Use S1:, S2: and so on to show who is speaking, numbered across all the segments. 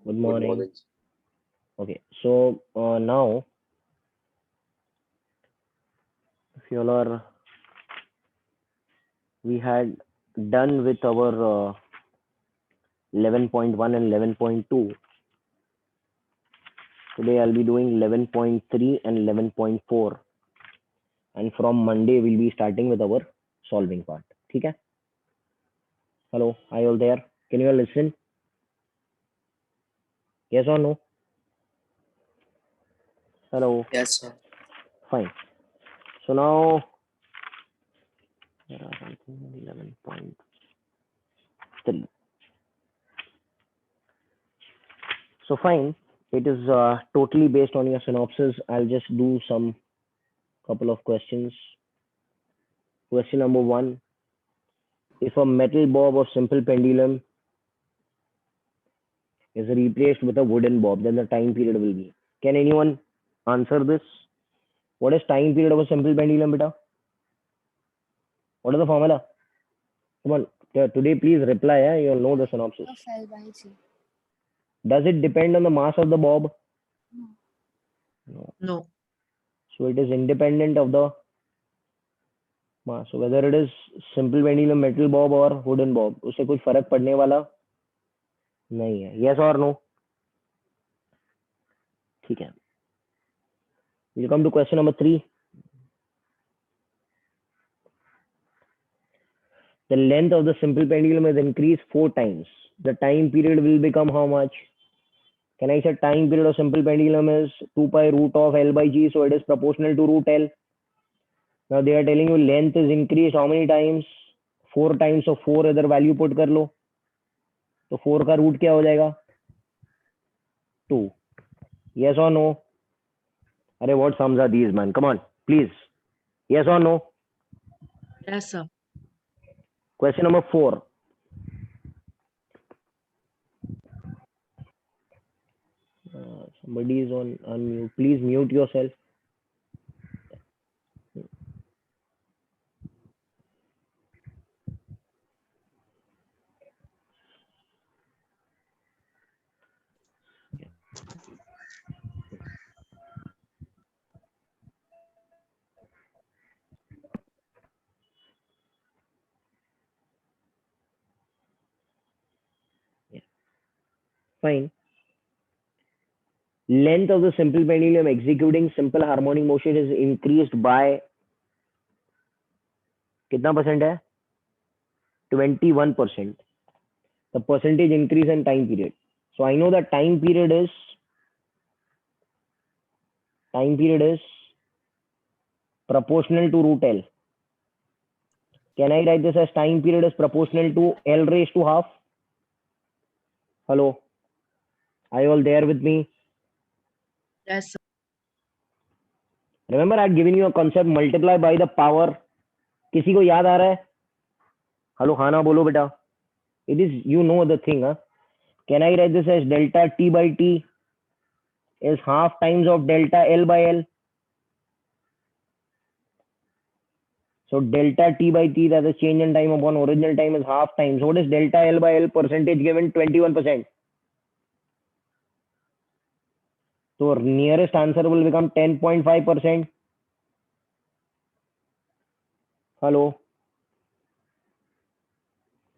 S1: Good
S2: Good
S1: morning.
S2: morning.
S1: Okay, so now, if you all are, we had done with our 11.1 and 11.2. Today I'll be doing 11.3 and 11.4, and from Monday we'll be starting with our solving part. ठीक है? Hello, are you all there? Can you all listen? Yes or no? Hello,
S2: Yes, sir.
S1: fine. So now, there are something 11.3. So fine, it is totally based on your synopsis. I'll just do some couple of questions. Question number one: if a metal bob of simple pendulum is replaced with a wooden bob, then the time period will be. Can anyone answer this? What is time period of a simple pendulum, beta? What is the formula? Come on, today please reply. You'll know the synopsis.
S3: Of L by G.
S1: Does it depend on the mass of the bob?
S3: No.
S1: No.
S4: No.
S1: So it is independent of the mass. So whether it is simple pendulum, metal bob or wooden bob, उससे कुछ फर्क पड़ने वाला नहीं है. Yes or no? ठीक है. We'll come to question number 3. The length of the simple pendulum is increased 4 times. The time period will become how much? Can I say time period of simple pendulum is 2 pi root of L by G, so it is proportional to root L. Now they are telling you length is increased how many times? 4 times. So 4 इधर value put कर लो. तो 4 का root क्या हो जाएगा? 2. Yes or no? अरे what sums are these, man? Come on, please. Yes or no?
S4: Yes, sir.
S1: Question number 4. Somebody is on unmute. Please mute yourself. Yeah. Fine. Length of the simple pendulum executing simple harmonic motion is increased by कितना percent है? 21%. The percentage increase in time period. So I know that time period is proportional to root L. Can I write this as time period is proportional to L raised to half? Hello, are you all there with me?
S4: Yes, sir.
S1: Remember I had given you a concept multiply by the power. किसी को याद आ रहा है? Hello हाँ ना बोलो बेटा. It is, you know the thing, huh? Can I write this as delta T by T is half times of delta L by L? So delta T by T, that is change in time upon original time, is half times. So what is delta L by L percentage given? 21%. So nearest answer will become 10.5%. Hello.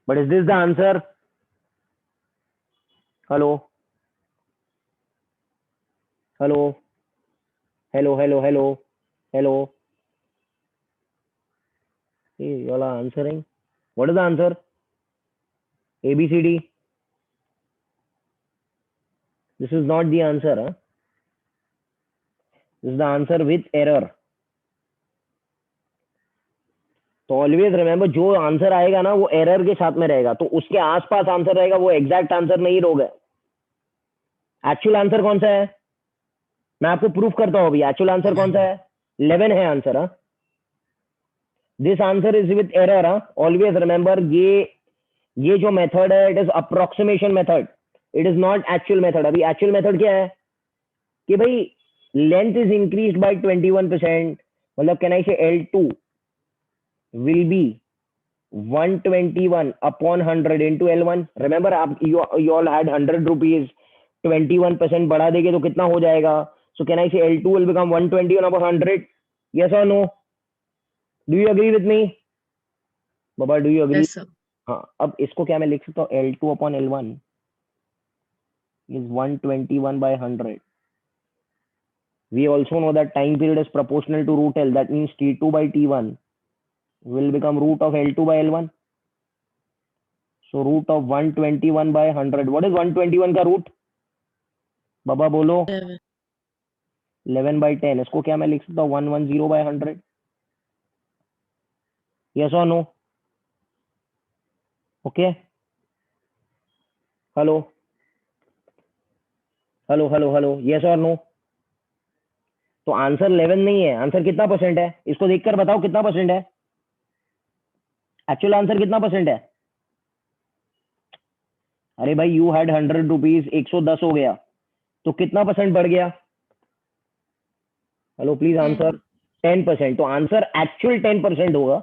S1: But is this the answer? Hello. Hello. Hello, hello, hello. Hello. Hey, you all are answering. What is the answer? A, B, C, D. This is not the answer. Huh? This is the answer with error. तो always remember जो answer आएगा ना वो error के साथ में रहेगा, तो उसके आसपास आंसर रहेगा, वो एग्जैक्ट आंसर नहीं होगा. एक्चुअल आंसर कौन सा है? मैं आपको प्रूफ करता हूं अभी. एक्चुअल आंसर कौन सा है? 11 है आंसर. हाँ, this answer is with error. Always remember ये जो मेथड है it is approximation method, it is not actual method. अभी एक्चुअल मेथड क्या है कि भाई लेंथ इज इंक्रीज बाय 21%. मतलब कैन आई से L2 will be 121 upon 100 into L1. Remember, you all had 100 rupees 21% बढ़ा देंगे तो कितना हो जाएगा? सो कैन आई से L2 will become 121/100? Yes or no? Do you agree with me? Baba do you agree?
S4: Yes, sir.
S1: हाँ, अब इसको क्या मैं लिख सकता हूँ? L2/L1 is 121/100. We also know that time period is proportional to root L. That means T2/T1 will become root of L2/L1. So root of 121/100. What is 121 का root? बाबा बोलो.
S4: 11.
S1: 11/10. इसको क्या मैं लिख सकता हूँ? 110/100. Yes or no? Okay. Hello hello hello hello. Yes और no? तो आंसर 11 नहीं है. आंसर कितना परसेंट है? इसको देखकर बताओ कितना परसेंट है. एक्चुअल आंसर कितना परसेंट है? अरे भाई यू हैड 100 रुपीज, 110 हो गया तो कितना परसेंट बढ़ गया? Hello please answer. 10%. तो आंसर एक्चुअल 10% होगा.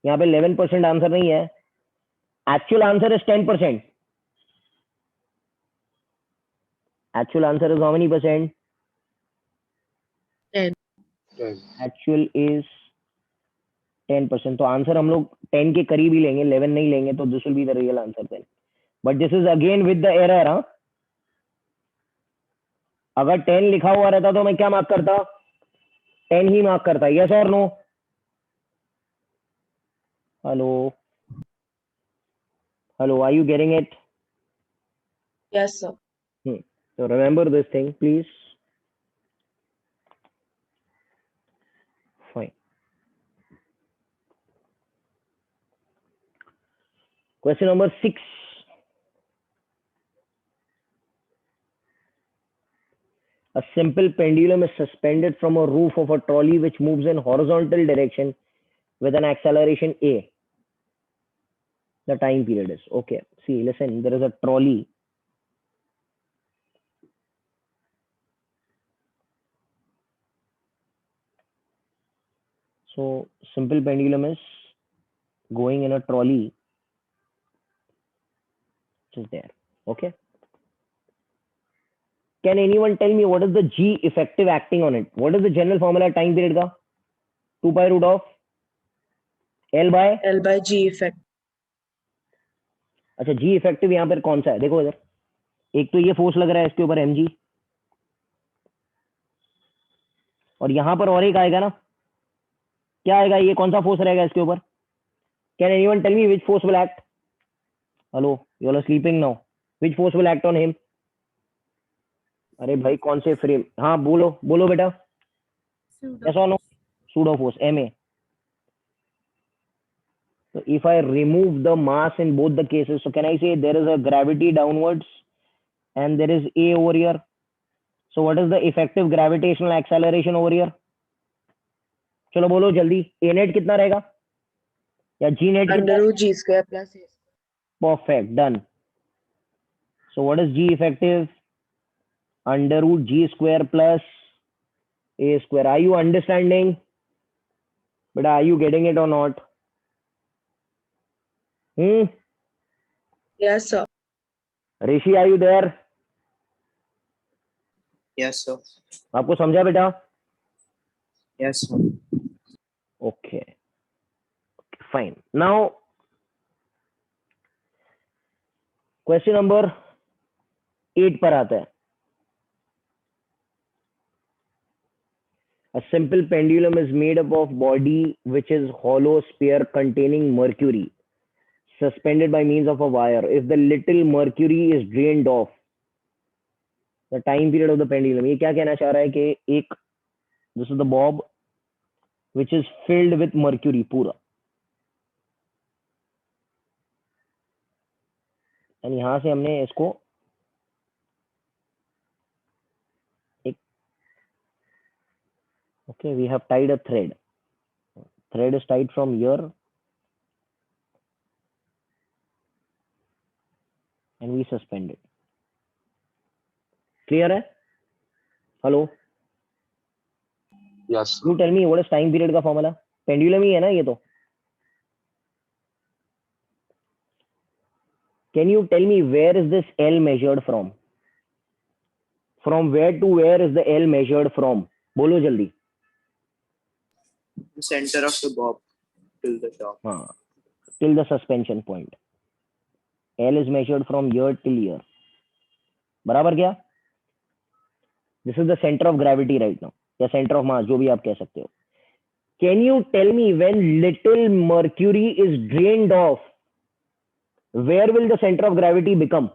S1: यहाँ पे 11% आंसर नहीं है. Actual answer is 10%. Actual answer is how many percent?
S4: 10.
S1: Actual is 10%. तो आंसर हम लोग 10 के करीब ही लेंगे, 11 नहीं लेंगे. तो this will be the real answer then. But this is again with the error. हाँ, अगर 10 लिखा हुआ रहता तो मैं क्या मार्क करता? 10 ही मार्क करता. यस और no? Hello hello, are you getting it?
S4: Yes, sir.
S1: So remember this thing, please. Fine. Question number 6. A simple pendulum is suspended from a roof of a trolley which moves in horizontal direction with an acceleration a. The time period is okay. See, listen, there is a trolley. So simple pendulum is going in a trolley which is there. Okay. Can anyone tell me what is the G effective acting on it? What is the general formula time period का? 2 pi root of L by.
S4: L by G effect.
S1: अच्छा, G effective यहाँ पर कौन सा है? देखो इधर, एक तो ये फोर्स लग रहा है इसके ऊपर mg, और यहाँ पर और एक आएगा ना. क्या आएगा? ये कौन सा फोर्स रहेगा इसके ऊपर? Can anyone tell me which force will act? Hello, you are sleeping now. Which force will act on him? अरे भाई कौन से फ्रेम? हाँ बोलो बोलो बेटा. यस और no? Pseudo force, ma. So if I remove the mass in both the cases, so can I say there is a gravity downwards and there is a over here? So what is the effective gravitational acceleration over here? चलो बोलो जल्दी. a net कितना रहेगा या g net कितना?
S4: Under root G square plus A.
S1: Perfect, done. So what is g effective? Under root g square plus a square. Are you understanding? But are you getting it or not?
S4: Yes, sir.
S1: Rishi, are you there?
S2: Yes, sir.
S1: आपको समझा बेटा?
S2: Yes, sir.
S1: Okay. Fine. Now, question number 8 पर आता है. A simple pendulum is made up of body which is hollow sphere containing mercury suspended by means of a wire. If the little mercury is drained off, the time period of the pendulum. ये क्या कहना चाह रहा है कि एक, this is the bob which is filled with mercury पूरा, and यहाँ से हमने इसको एक, okay, we have tied a thread. Thread is tied from here and we suspend it. Clear है? Hello?
S2: Yes, sir.
S1: You tell me what is time period का formula? Pendulum ही है ना ये तो. Can you tell me where is this L measured from? From where to where is the L measured from? बोलो जल्दी.
S2: Center of the bob till the top.
S1: हाँ, till the suspension point. L is measured from here till here. बराबर क्या? This is the center of gravity right now, या center of mass, जो भी आप कह सकते हो. Can you tell me when little mercury is drained off, where will the center of gravity become?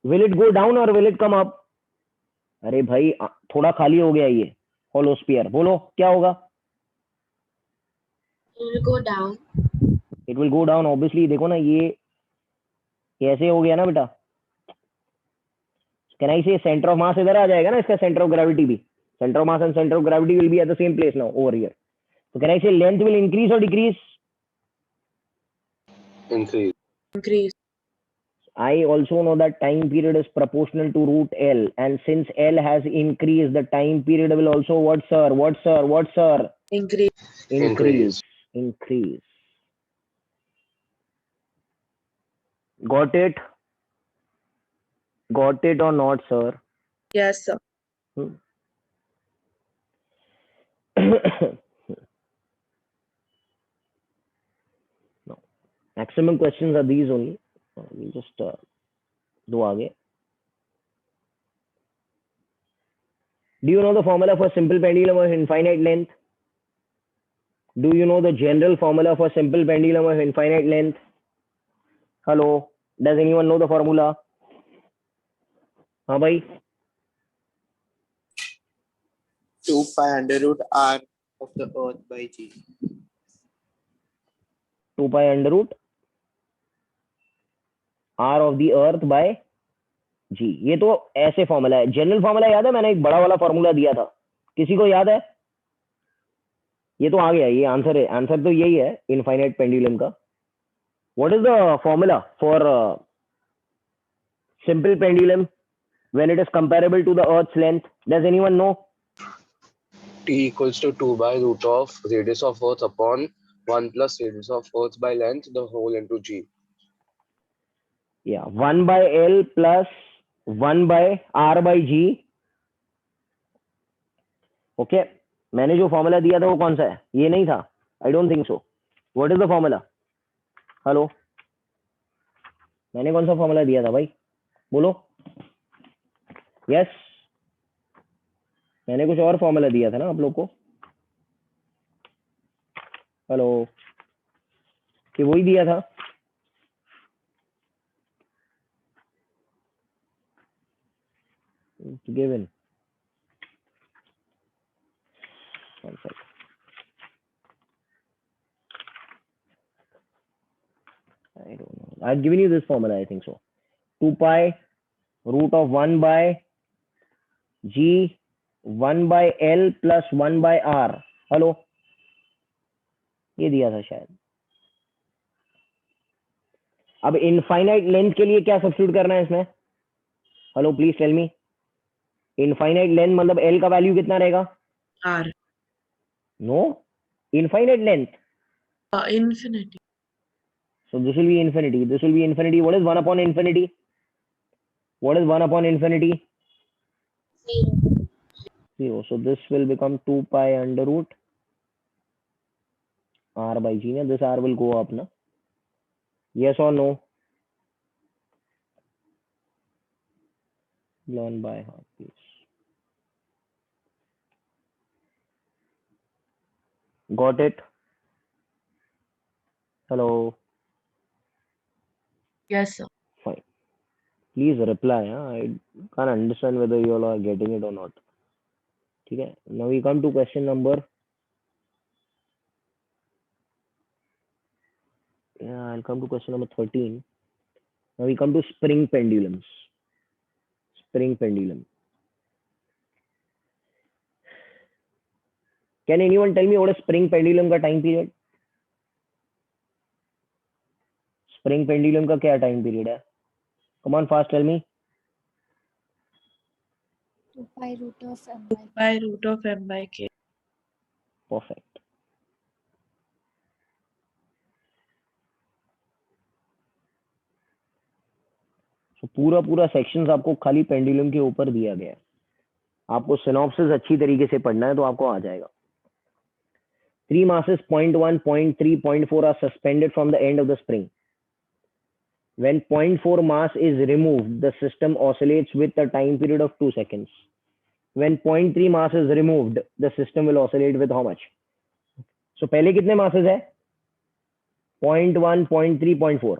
S1: Will it go down or will it come up? अरे भाई थोड़ा खाली हो गया ये होलो स्फीयर. बोलो क्या होगा?
S4: It will go down.
S1: It will go down obviously. देखो ना ये ऐसे हो गया ना बेटा. Can I say center of mass इधर आ जाएगा ना, इसका center of gravity भी. Center of mass and center of gravity will be at the same place now over here. So can I say length will increase or decrease?
S3: Increase.
S4: Increase.
S1: I also know that time period is proportional to root L, and since L has increased, the time period will also what sir? What sir? What sir?
S4: Increase.
S1: Increase. Increase. Got it? Got it or not, sir?
S4: Yes, sir.
S1: No. Maximum questions are these only. We'll just do आगे. Do you know the formula for simple pendulum of infinite length? Do you know the general formula for simple pendulum of infinite length? Hello? Does anyone know the formula? हाँ भाई.
S2: 2 pi under root r of the earth by g.
S1: 2 pi under root r of the earth by g. ये तो ऐसे formula है. General formula याद है? मैंने एक बड़ा वाला फॉर्मूला दिया था. किसी को याद है? ये तो आ गया. ये आंसर है. आंसर तो यही है इनफाइनाइट पेंडुलम का. What is the formula for simple pendulum when it is comparable to the earth's length? Does anyone know?
S3: T equals to 2 by root of radius of earth upon 1 plus radius of earth by length, the whole into g.
S1: Yeah, 1 by L plus 1 by R by G. Okay. मैंने जो formula दिया था वो कौन सा है? ये नहीं था. I don't think so. What is the formula? Hello, मैंने कौन सा फॉर्मूला दिया था भाई? बोलो. यस, मैंने कुछ और फॉर्मूला दिया था ना आप लोग को. हेलो, कि वही दिया था? Given. One second. I don't know. I've given you this formula, I think so. 2 pi root of 1 by G 1 by L plus 1 by R. Hello, ये दिया था शायद. अब इनफाइनाइट लेंथ के लिए क्या सब्स्टिट्यूट करना है इसमें? Hello, please tell me. Infinite length मतलब L का वैल्यू कितना रहेगा?
S4: R.
S1: No, infinite length.
S4: Infinity.
S1: So this will be infinity. This will be infinity. What is 1 upon infinity? What is 1 upon infinity? 0. So this will become 2 pi under root R by G. This R will go up, na? Yes or no? 1 by half, please. Got it? Hello?
S4: Yes, sir.
S1: Fine. Please reply. I can't understand whether you all are getting it or not. Okay. Now we come to question number. Yeah, I'll come to question number 13. Now we come to spring pendulums. Spring pendulum. Can anyone tell me what is spring pendulum का time period? Spring pendulum का क्या time period है? Come on, fast, tell me.
S5: 2 pi root of m
S4: 2
S5: by
S4: pi root of m by k.
S1: Perfect. So पूरा पूरा sections आपको खाली pendulum के ऊपर दिया गया है। आपको सिनॉप्सिस अच्छी तरीके से पढ़ना है तो आपको आ जाएगा। 3 masses 0.1, 0.3, 0.4 are suspended from the end of the spring. When 0.4 mass is removed, the system oscillates with a time period of 2 seconds. When 0.3 mass is removed, the system will oscillate with how much? So पहले कितने masses है? 0.1, 0.3, 0.4.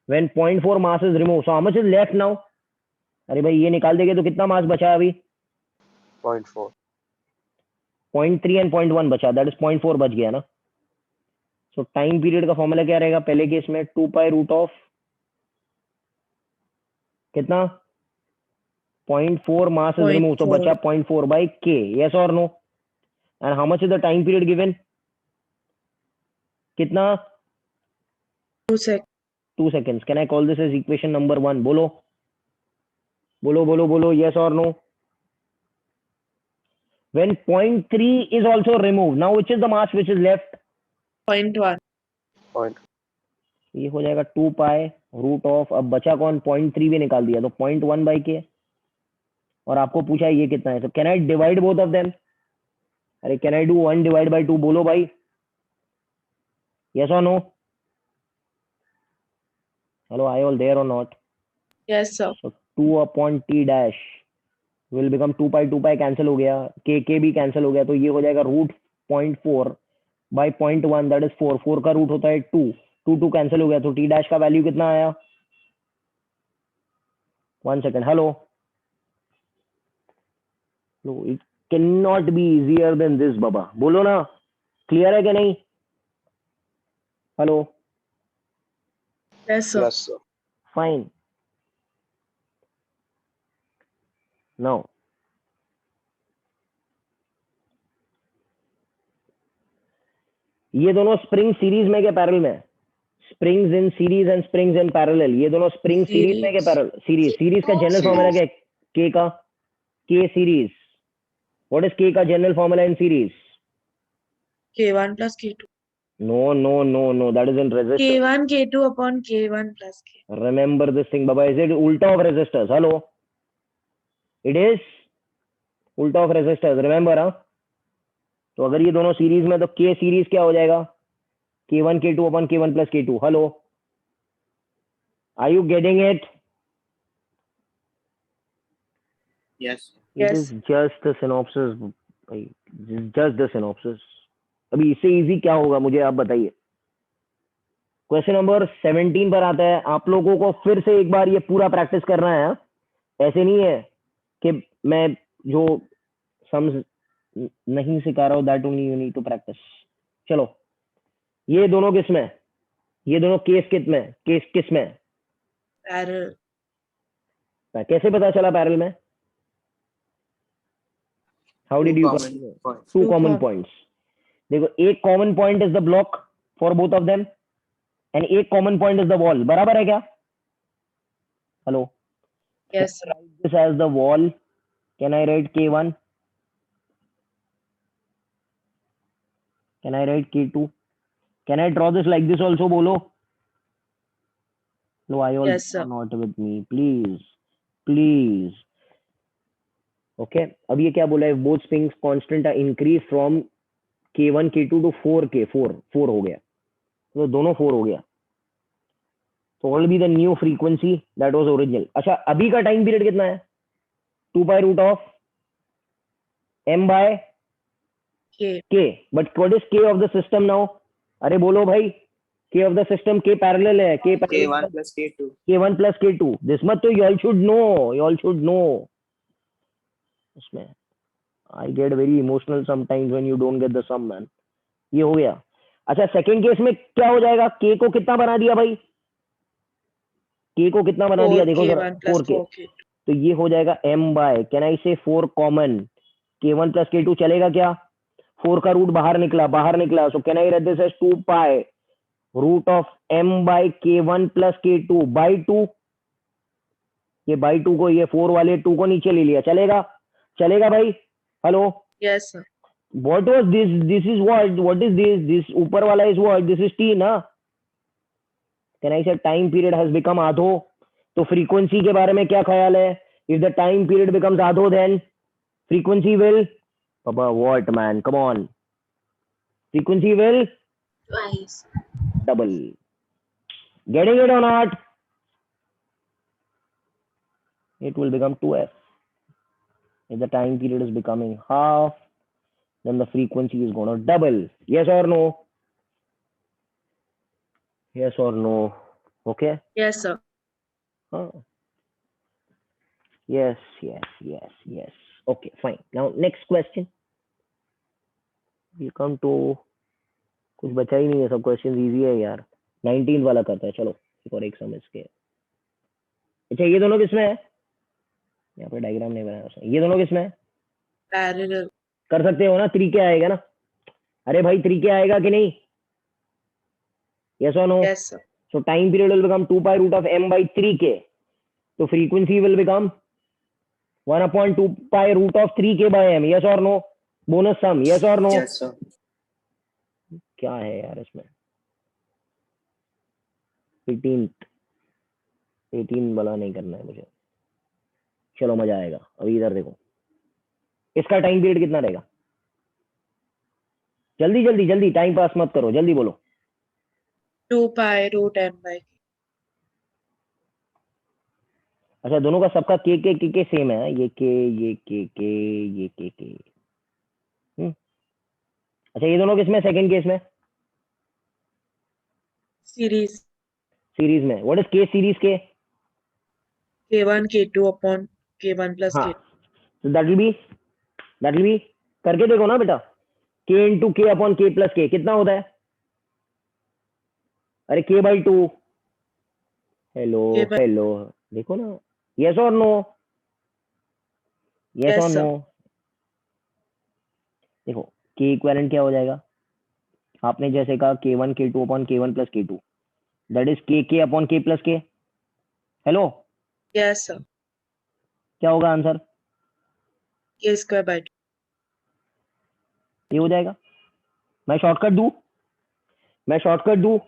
S1: When 0.4 mass is removed, so how much is left now? अरे भाई ये निकाल देंगे तो कितना मास बचा अभी?
S3: 0.4.
S1: 0.3 and 0.1 बचा, दैट इज 0.4 बच गया ना। सो टाइम पीरियड का फॉर्मूला क्या रहेगा पहले केस में? 2 पाई रूट ऑफ कितना? 0.4 मास इज रिमूव, तो
S4: 0.4.
S1: बचा 0.4 बाई के। यस और no? And how much is the time period given? कितना?
S4: 2 seconds.
S1: 2 seconds. Can I call this as equation number 1? बोलो बोलो बोलो बोलो, यस और no? When 0.3 is also removed, now which is the mass which is left?
S4: 0.1.
S3: Point.
S1: ये हो जाएगा 2 pi root of, अब बचा कौन? 0.3 भी निकाल दिया तो 0.1 बाई के। और आपको पूछा है ये कितना है, तो can I divide both of them? अरे can I do 1 divide by 2? बोलो भाई, यस और no? Hello, I all there और not?
S4: Yes, sir.
S1: So 2 upon t dash will become 2 pi cancel हो गया, के भी कैंसिल हो गया, तो ये हो जाएगा रूट 0.4 बाई 0.1, दैट इज 4। 4 का रूट होता है 2, 2 कैंसिल हो गया, तो टी डैश का वैल्यू कितना आया? 1 second, hello, it can not be easier than this बाबा, बोलो ना, क्लियर है कि नहीं? Hello,
S4: Yes, sir.
S3: Yes, sir.
S1: Fine. Now ये दोनों स्प्रिंग सीरीज में क्या पैरेलल में? Springs in series and springs in parallel, ये दोनों स्प्रिंग सीरीज में क्या पैरेलल? सीरीज। सीरीज का जनरल फॉर्मूला क्या है? के का, के सीरीज। व्हाट इज के का general formula in series?
S4: K1 plus K2.
S1: No no no no, that is in resistor.
S4: K1 K2 upon K1 plus K.
S1: Remember this thing बाबा, is it उल्टा of resistors? Hello, it is उल्टा of resistors, remember? हाँ, तो अगर ये दोनों series में तो के सीरीज क्या हो जाएगा? K1 K2 upon K1 plus K2. Hello, are you getting it?
S2: Yes.
S1: It
S4: Yes.
S1: is just the synopsis, भाई, just the synopsis. अभी इससे इजी क्या होगा मुझे आप बताइए। क्वेश्चन नंबर 17 पर आता है, आप लोगों को फिर से एक बार ये पूरा प्रैक्टिस करना है। ऐसे नहीं है कि मैं जो समझ नहीं सिखा रहा हूँ, that only you need to practice. चलो, ये दोनों किस में? ये दोनों केस किस में? केस किस में?
S4: Parallel.
S1: कैसे पता चला पैरेलल में? How did
S2: Two
S1: you?
S2: common points.
S1: Two
S4: Two
S1: common
S4: com-
S1: points. देखो, एक common point is the block for both of them and एक common point is the wall. बराबर है क्या? Hello,
S4: Yes, sir.
S1: This as the wall, can I write K1? Can I write K2? Can I draw this like this also? बोलो। No, I all
S4: Yes, sir.
S1: Not with me, please please. Okay, अब ये क्या बोला है? Both springs constant are increase from K1 K2 to 4K, 4 हो गया, तो दोनों 4 हो गया, तो what will be the new frequency that was original? अच्छा, अभी का टाइम पीरियड कितना है? 2 pi root of m by
S4: K.
S1: k, but what is k of the system now? अरे बोलो भाई, k of the system, k parallel है, k parallel
S2: K1 plus K2.
S1: K1 plus K2, this much तो you all should know, you all should know। इसमें I get very emotional sometimes when you don't get the sum, man। ये हो गया। अच्छा, second case में क्या हो जाएगा? k को कितना बना दिया भाई? k को कितना बना दिया? देखो जरा,
S4: 4K1 plus
S1: 4k,
S4: 4K2.
S1: तो ये हो जाएगा m बाय, कैन आई से 4 कॉमन, K1 प्लस K2 चलेगा क्या? 4 का रूट बाहर निकला, so can I write this as 2 pi root of m by K1 plus K2 by 2। ये बाई 2 को, ये 4 वाले 2 को नीचे ले लिया, चलेगा? चलेगा भाई? Hello,
S4: Yes, sir.
S1: what was this? This is what is this? This ऊपर वाला is what? This is t ना? Can I say time period has become आधो? तो फ्रीक्वेंसी के बारे में क्या ख्याल है? If the time period becomes आधो then frequency will, Papa, what man, come on, frequency will
S4: Twice.
S1: double. Getting it or not? It will become 2f. If the time period is becoming half, then the frequency is going to double. Yes or no? Yes or no? Okay.
S4: Yes, sir.
S1: Huh. Yes. Okay, fine. Now next question. We come to, कुछ बचा ही नहीं है, सब question easy है यार. 19 वाला करता है, चलो एक और एक समझ के. अच्छा ये दोनों किसमें है? यहाँ पे डायग्राम नहीं बनाया उसने. ये दोनों किसमें है?
S4: Parallel.
S1: कर सकते हो ना? तरीके आएगा ना? अरे भाई तरीके आएगा कि नहीं? Yes or no?
S4: Yes, sir.
S1: So time period will become 2 pi root of m by 3k. So frequency will become 1 upon 2 pi root of 3k by m. Yes or no? Bonus sum. Yes or no?
S2: Yes, sir.
S1: क्या है यार इसमें? 18 वाला नहीं करना है मुझे. चलो मजा आएगा. अभी इधर देखो, इसका टाइम पीरियड कितना रहेगा? जल्दी जल्दी जल्दी, टाइम पास मत करो, जल्दी बोलो.
S4: 2 pi root m by k.
S1: अच्छा दोनों का सबका के सेम है. ये के. अच्छा ये दोनों किसमें? सेकंड केस में,
S4: Series
S1: सीरीज में. व्हाट इज के सीरीज के?
S4: k1 k2 upon k1 plus
S1: हाँ,
S4: k2.
S1: दैट विल बी करके देखो ना बेटा. के इंटू के अपॉन के प्लस के कितना होता है? अरे के by 2. Hello
S4: K by-
S1: hello, देखो ना. यस और नो? यस
S4: Yes,
S1: और
S4: sir.
S1: नो? देखो के इक्विवेलेंट क्या हो जाएगा? आपने जैसे कहा k1 k2 upon k1 plus k2, that is के अपॉन के प्लस के. Hello,
S4: Yes, sir.
S1: क्या होगा आंसर?
S4: K square by 2.
S1: ये हो जाएगा. मैं शॉर्टकट दूं.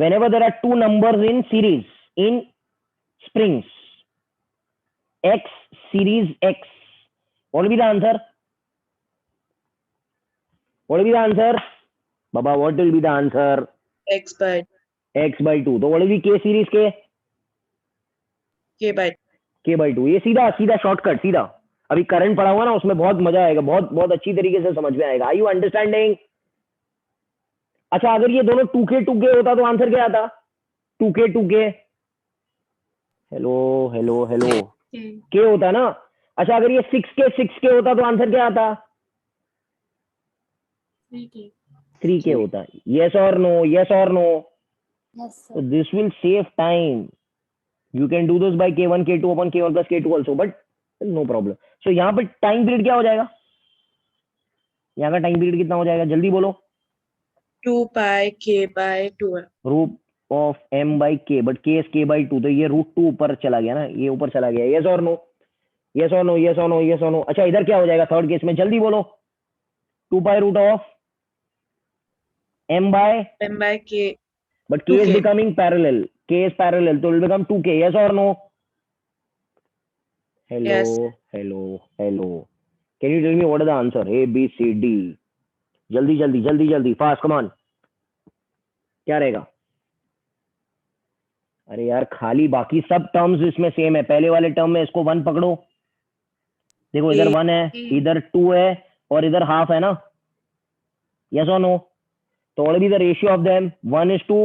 S1: whenever there are two numbers in series in springs, x series x, what will be the answer? Baba, what will be the answer?
S4: X by
S1: x by 2. तो what will be k series k?
S4: k by 2.
S1: k by 2. ये सीधा सीधा shortcut सीधा. अभी current पढ़ा हुआ ना, उसमें बहुत मजा आएगा, बहुत बहुत अच्छी तरीके से समझ में आएगा. Are you understanding? अच्छा अगर ये दोनों 2k होता तो आंसर क्या आता? 2k. हेलो के होता ना. अच्छा अगर ये 6k होता तो आंसर क्या आता? 3k होता. yes or no?
S5: Yes,
S1: So
S5: sir.
S1: this will save time. You can do this by k1 k2 upon k1 plus k2 also, but no problem. So यहाँ पर टाइम पीरियड क्या हो जाएगा? यहाँ का टाइम पीरियड कितना हो जाएगा? जल्दी बोलो.
S4: 2 pi k by 2.
S1: Root of m by k, but k is k by 2, तो ये रूट 2 ऊपर चला गया ना, ये ऊपर चला गया. yes or no? अच्छा इधर क्या हो जाएगा थर्ड केस में? जल्दी बोलो. 2 pi root of m by,
S4: M by k.
S1: but k is
S4: 2k.
S1: becoming parallel. K is parallel, so it will become 2k. Yes or no?
S4: Yes.
S1: Hello. Can you tell me what is the answer? A, B, C, D. जल्दी fast, come on. क्या रहेगा? अरे यार खाली बाकी सब terms इसमें same है. पहले वाले टर्म में इसको 1 पकड़ो. देखो इधर 1 है, इधर 2 है और इधर हाफ है ना. यस और नो? तो what will be the ratio of them? 1 is to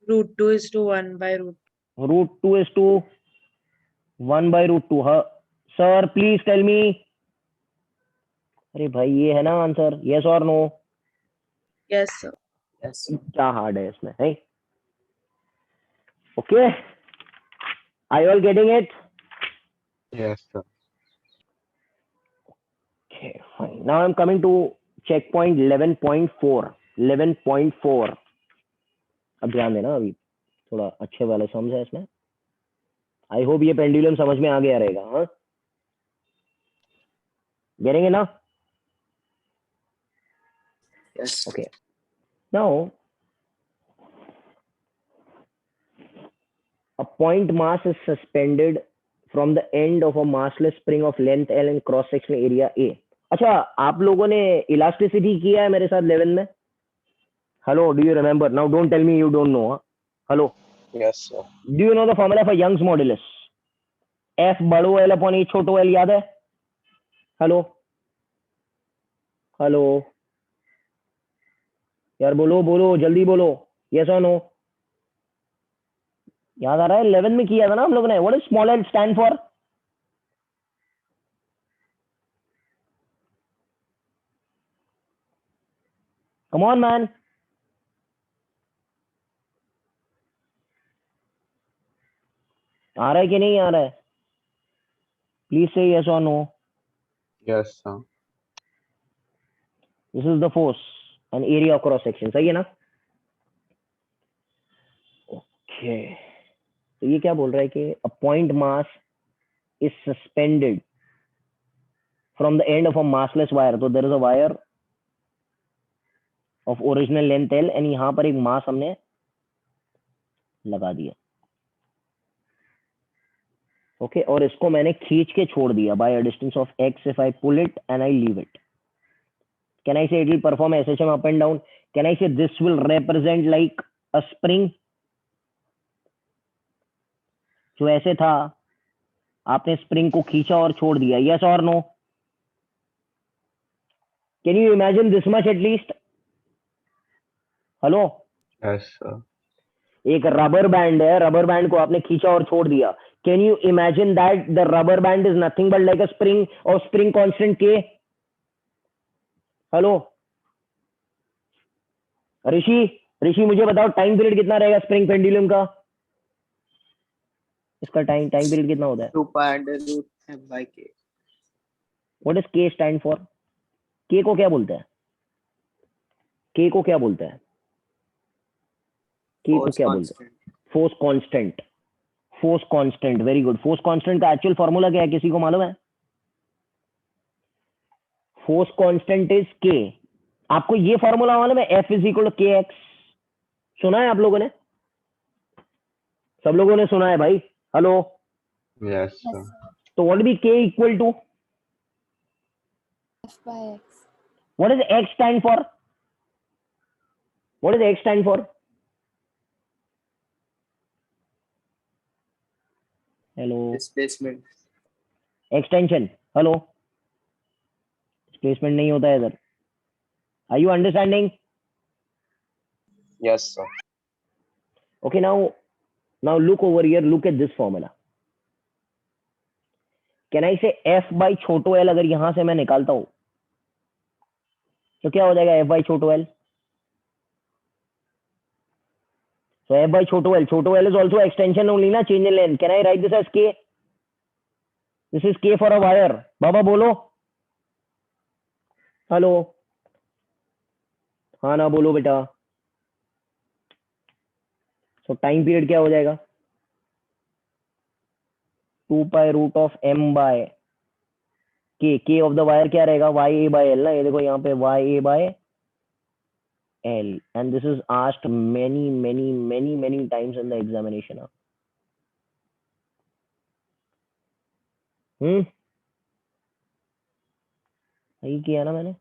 S4: Root 2 is to 1 by root.
S1: root 2 is to 1 by root 2. Sir, please tell me. अरे भाई ये है ना आंसर. यस और no?
S4: Yes, sir.
S2: Yes, sir.
S1: क्या hard है इसमें है? Okay, are you all getting it?
S3: Yes, sir.
S1: Okay, fine. Now I'm coming to checkpoint 11.4. 11.4. अब ध्यान देना, अभी थोड़ा अच्छे वाले समझ है इसमें. आई होप ये पेंडुलम समझ में आ गया रहेगा. हाँ, गेटिंग इट ना?
S2: Yes.
S1: Okay. Now A point mass is suspended from the end of a massless spring of length L and cross sectional area A. अच्छा, आप लोगों ने इलास्टिसिटी किया है मेरे साथ 11 में? Hello, do you remember? Now don't tell me you don't know. Hello,
S3: Yes, sir.
S1: Do you know the formula for Young's modulus? F बड़ो L अपॉन E छोटो L, याद है? हेलो हेलो यार, बोलो बोलो, जल्दी बोलो, यस और नो. याद आ रहा है? 11 में किया था ना हम लोगों ने. What is small L stand for? Come on man. आ रहा है कि नहीं आ रहा है? प्लीज से यस और no.
S3: Yes, sir.
S1: This is the force and area of cross section. सही है ना? ओके, तो ये क्या बोल रहा है कि a point mass is suspended from the end of a massless wire. तो there is a wire of original length L and यहां पर एक मास हमने लगा दिया. ओके, और इसको मैंने खींच के छोड़ दिया by a distance of x. If I pull it and I leave it, can I say it will perform SHM up and down? Can I say this will represent like a spring? जो ऐसे था, आपने spring को खींचा और छोड़ दिया. Yes और no? Can you imagine this much at least? Hello,
S3: Yes, sir.
S1: एक रबर बैंड है, रबर बैंड को आपने खींचा और छोड़ दिया. Can you imagine that the rubber band is nothing but like a spring और spring constant k. Hello Rishi, Rishi मुझे बताओ टाइम पीरियड कितना रहेगा स्प्रिंग पेंडुलम का? इसका टाइम पीरियड कितना होता है?
S2: 2 pi under root m by k.
S1: What is के स्टैंड फॉर? के को क्या बोलते हैं? के को क्या बोलते हैं? के को
S2: Force
S1: क्या बोलते हैं?
S2: constant.
S1: Force constant. Force constant, very good. Force constant का एक्चुअल फॉर्मूला क्या है, किसी को मालूम है? फोर्स कांस्टेंट इज के. आपको ये फॉर्मूला मालूम है? F इज इक्वल टू के एक्स. सुना है आप लोगों ने? सब लोगों ने सुना है भाई? Hello,
S3: Yes,
S5: Yes,
S3: sir.
S5: sir.
S1: तो what be k equal to?
S5: F by x.
S1: What is x stand for? What is x stand for? Hello,
S2: Displacement.
S1: Extension. Hello, displacement नहीं होता है इधर. Are you understanding?
S3: Yes, sir.
S1: Okay, now look over here, look at this formula. Can I say F by छोटो L अगर यहां से मैं निकालता हूं तो क्या हो जाएगा? F by छोटो L. So F by छोटो L is also extension only ना, change in length. Can I write this as K? This is K for a wire. बाबा बोलो. हेलो, हाँ ना बोलो बेटा. So टाइम पीरियड क्या हो जाएगा? 2 pi root of m by k of the wire क्या रहेगा? ya by l ना. ये देखो यहाँ पे ya by l, and this is asked many times in the examination. सही किया ना मैंने?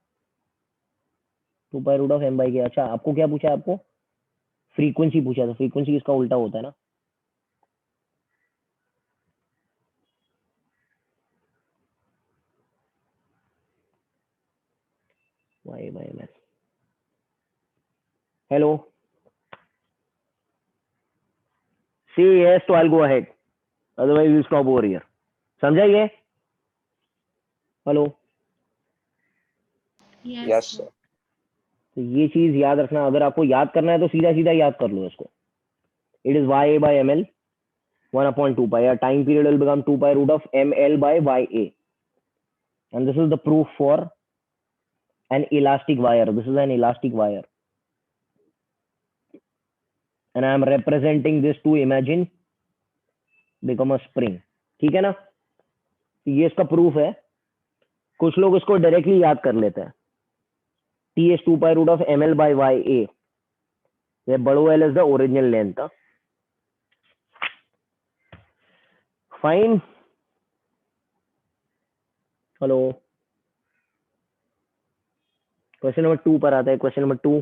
S1: 2 pi root of m by k. अच्छा, आपको क्या पूछा है? आपको फ्रीक्वेंसी पूछा था. फ्रीक्वेंसी इसका उल्टा होता है ना. y by l. Hello, say yes तो I'll go ahead, otherwise we'll stop over here. समझा ये? Hello,
S3: Yes, sir.
S1: तो ये चीज याद रखना. अगर आपको याद करना है तो सीधा सीधा याद कर लो इसको. It is ya by ml 1/2 pi. Time period will become 2 pi root of ml by ya, and this is the proof for an elastic wire. This is an elastic wire, and I am representing this to imagine become a spring. ठीक है ना? तो ये इसका proof है. कुछ लोग इसको डायरेक्टली याद कर लेते हैं. T is 2 pi root of ml by ya, where बड़ो L is the original length. Fine. Hello, question number 2 पर आता है. Question number 2.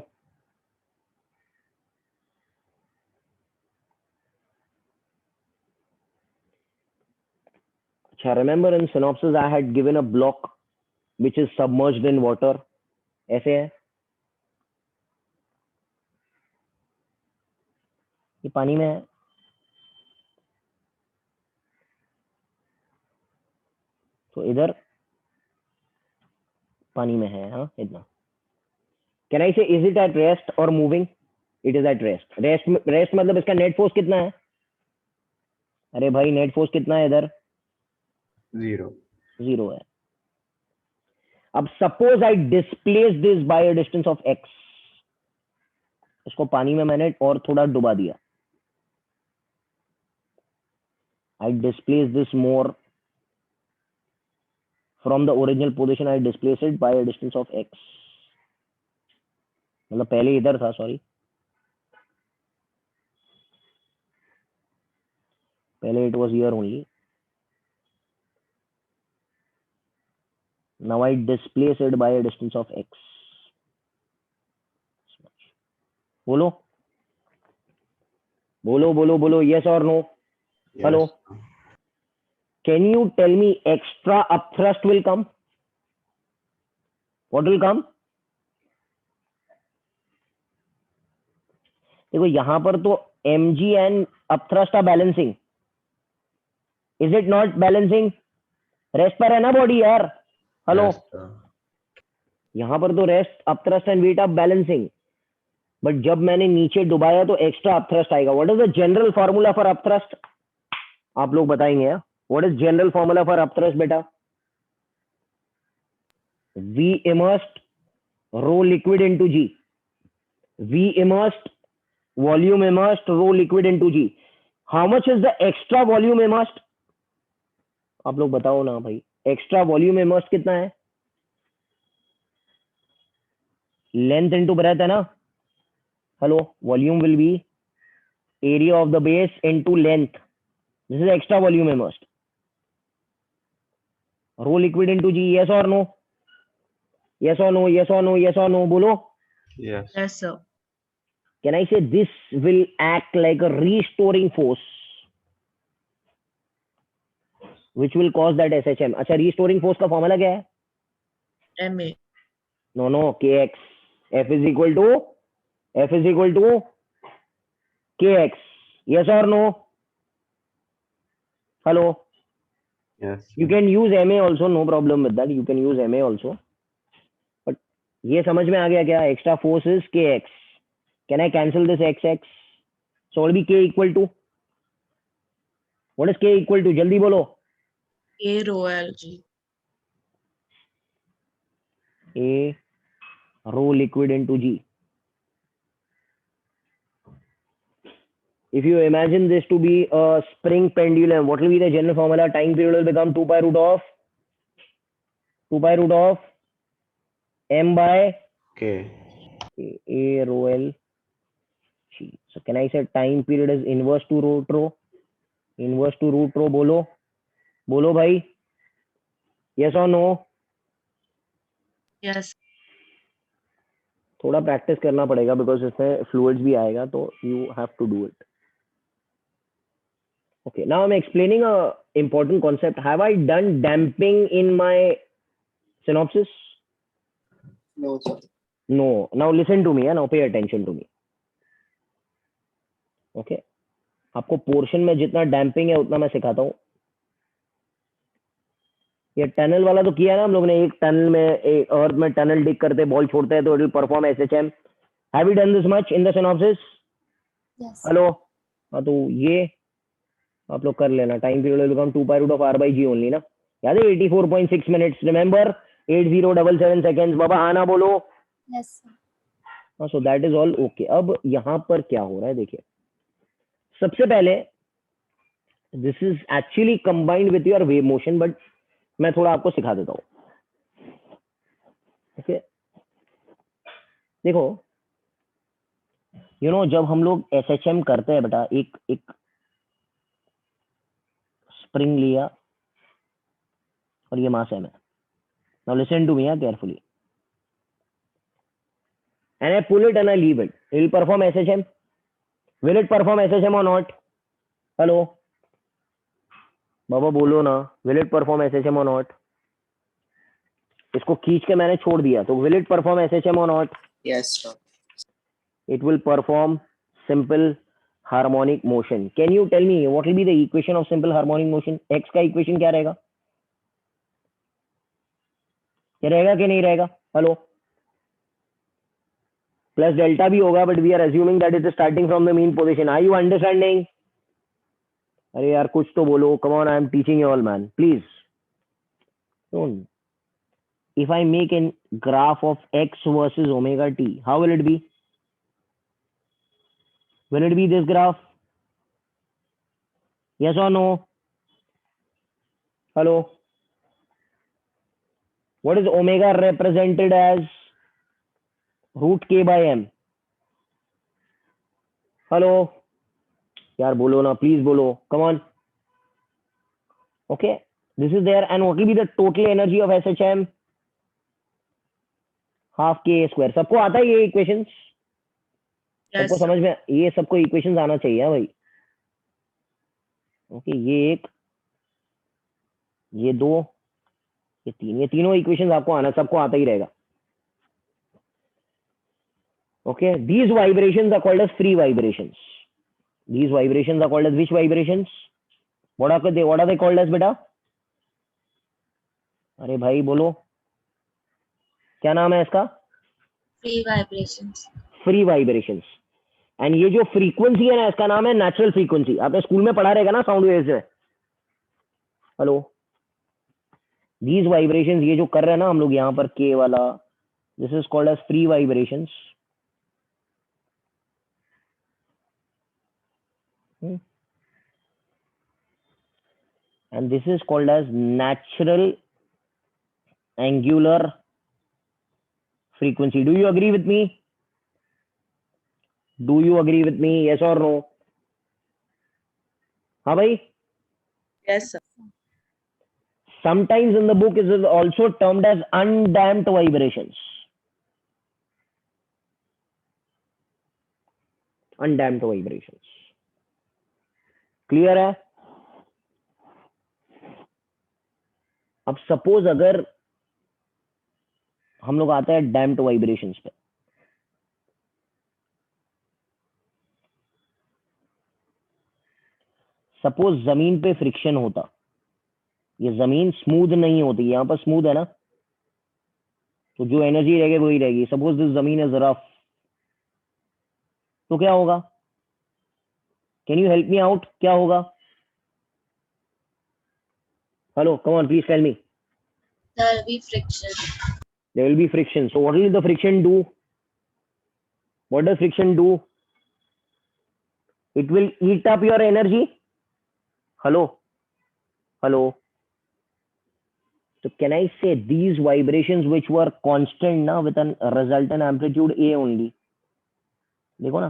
S1: अच्छा, remember in synopsis I had given a block which is submerged in water. ऐसे है, ये पानी में है. तो इधर पानी में है. हाँ, इतना. कैन आई से इज इट एट रेस्ट और moving? It is at rest. Rest मतलब इसका नेट फोर्स कितना है? अरे भाई, नेट फोर्स कितना है इधर?
S2: 0.
S1: 0 है. अब suppose I displace this by a distance of x. इसको पानी में मैंने और थोड़ा डुबा दिया. I displace this more from the original position. I displace it by a distance of x. मतलब पहले इधर था, सॉरी, पहले it was here only. Now I displace it by a distance of x. बोलो बोलो बोलो बोलो, yes or no?
S2: Yes.
S1: Hello. Can you tell me extra upthrust will come? What will come? देखो यहाँ पर तो mg and upthrust are balancing. Is it not balancing? Rest पर है ना बॉडी यार. Hello,
S2: Yes, sir.
S1: यहाँ पर तो rest, upthrust and weight up balancing. But जब मैंने नीचे डुबाया तो एक्स्ट्रा अपथ्रस्ट आएगा. What is the general formula for upthrust? आप लोग बताएंगे. What is general formula for upthrust बेटा? V immersed rho liquid into G. V immersed volume immersed rho liquid into G. How much is the extra volume immersed? आप लोग बताओ ना भाई. Extra volume immersed कितना है? लेंथ इनटू ब्रेथ है ना. Hello, volume will be area of the base into length. This is extra volume immersed. Rho liquid into g. Yes और नो? यस और नो? यस और नो? यस और no? बोलो.
S2: Yes.
S4: Yes, sir.
S1: Can I say this will act like a restoring force which will cause that SHM. अच्छा, restoring force का formula क्या है?
S4: MA.
S1: नो नो, KX. F is equal to KX. Yes or no? Hello.
S2: Yes.
S1: You can use MA also, no problem with that. You can use MA also. But ये समझ में आ गया क्या? Extra force is KX. Can I cancel this XX? So what will be K equal to? What is K equal to? जल्दी बोलो.
S4: A rho LG.
S1: A rho liquid into G. If you imagine this to be a spring pendulum, what will be the general formula? Time period will become 2 pi root of m by
S2: K.
S1: A rho L G. So can I say time period is inverse to root rho? Inverse to root rho. बोलो बोलो भाई. Yes or no?
S4: Yes.
S1: थोड़ा practice करना पड़ेगा because इसमें fluids भी आएगा, तो you have to do it. Okay, now I'm explaining a important concept. Have I done damping in my synopsis?
S2: No, sir.
S1: No. Now listen to me. Now pay attention to me. Okay. आपको portion में जितना damping है उतना मैं सिखाता हूँ. ये tunnel वाला तो किया ना हम लोग ने. एक टनल में, एक अर्थ में टनल डिग करते बॉल छोड़ते हैं तो it will perform SHM. Have you done this much in the synopsis?
S5: Yes.
S1: Hello. हाँ, तो ये आप लोग कर लेना. Time period will become 2 pi root of R by G only ना. याद है 84.6 मिनट्स. Remember 8077 seconds. बाबा आना बोलो.
S5: Yes, sir.
S1: हाँ, so that is all okay. अब यहाँ पर क्या हो रहा है देखिए. सबसे पहले this is actually combined with your wave motion, but मैं थोड़ा आपको सिखा देता हूँ. ओके, देखो, यू नो जब हम लोग SHM करते हैं बेटा, एक स्प्रिंग लिया और ये मास m है. Now listen to me carefully. And I pull it and I leave it. It will perform SHM. Will it perform SHM or not? Hello? बाबा बोलो ना. Will it perform SHM or not? इसको खींच के मैंने छोड़ दिया तो will it perform SHM or not?
S2: Yes, sir.
S1: It will perform simple harmonic motion. Can you tell me what will be the equation of simple harmonic motion? X का equation क्या रहेगा? क्या रहेगा कि नहीं रहेगा? हेलो, प्लस डेल्टा भी होगा, but we are assuming that it is starting from the mean position. Are you understanding? अरे यार कुछ तो बोलो. Come on, I am teaching you all man, please. If I make a graph of x versus omega t, how will it be? Will it be this graph? Yes or no? Hello? What is omega represented as? Root k by m. Hello? यार बोलो ना, please बोलो. Come on. Okay. This is there. And what will be the total energy of SHM? Half के square. सबको आता है ये equations?
S4: Yes,
S1: सबको
S4: sir.
S1: समझ में ये सबको इक्वेशंस आना चाहिए. हाँ भाई. ओके, ये एक, ये दो, ये तीन, ये तीनों इक्वेशंस आपको आना, सबको आता ही रहेगा. Okay, these vibrations are called as free vibrations. These vibrations are called as which vibrations? What are they called as बेटा? अरे भाई बोलो, क्या नाम है इसका?
S5: Free vibrations.
S1: Free vibrations. And ये जो फ्रीक्वेंसी है ना, इसका नाम है नेचुरल फ्रीक्वेंसी. आपने स्कूल में पढ़ा रहेगा ना साउंड वेव्स में. हेलो, दीज वाइब्रेशंस, ये जो कर रहे हैं ना हम लोग यहाँ पर के वाला, this is called as free vibrations. And this is called as natural angular frequency. Do you agree with me? Do you agree with me? Yes or no? हाँ भाई.
S4: Yes, sir.
S1: Sometimes in the book it is also termed as undamped vibrations. Undamped vibrations. Clear है? अब suppose अगर हम लोग आते हैं damped vibrations पे. सपोज जमीन पे फ्रिक्शन होता, ये जमीन स्मूथ नहीं होती, यहाँ पर स्मूथ है ना, तो जो एनर्जी रहेगी वही रहेगी. सपोज दिस जमीन इज रफ, तो क्या होगा? Can you help me out? क्या होगा? Hello, come on, please tell me.
S5: There will be friction.
S1: There will be friction. So what will the friction do? What does friction do? It will eat up your energy. Hello? Hello? So can I say these vibrations which were constant now with an resultant amplitude A only? देखो ना.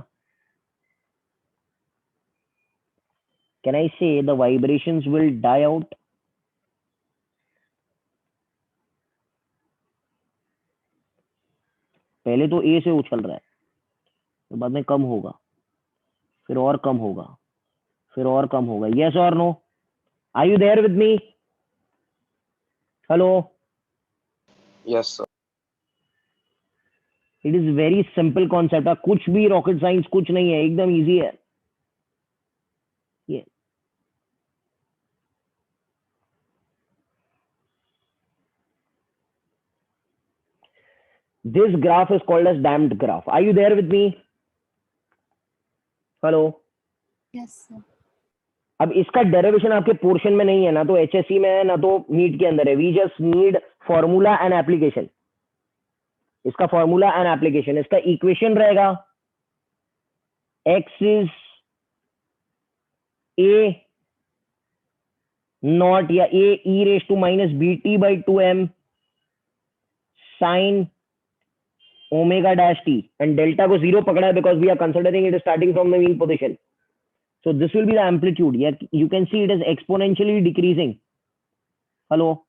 S1: Can I say the vibrations will die out? पहले तो ए से उछल रहा है, तो बाद में कम होगा, फिर और कम होगा, फिर और कम होगा. यस और no? Are you there with me? Hello?
S3: Yes, sir.
S1: It is very simple concept है. कुछ भी रॉकेट साइंस कुछ नहीं है, एकदम इजी है ये. This graph is called as damped graph. Are you there with me? Hello?
S5: Yes, sir.
S1: अब इसका डेरिवेशन आपके पोर्शन में नहीं है, ना तो एचएससी में है, ना तो नीट के अंदर है. We just need formula and application. इसका फॉर्मूला एंड एप्लीकेशन, इसका इक्वेशन रहेगा x इज a नॉट या a e raise to minus bt by 2m sine omega dash t. And delta को जीरो पकड़ा है because we are considering it starting from the mean position. So this will be the amplitude. Yeah, you can see it is exponentially decreasing. Hello,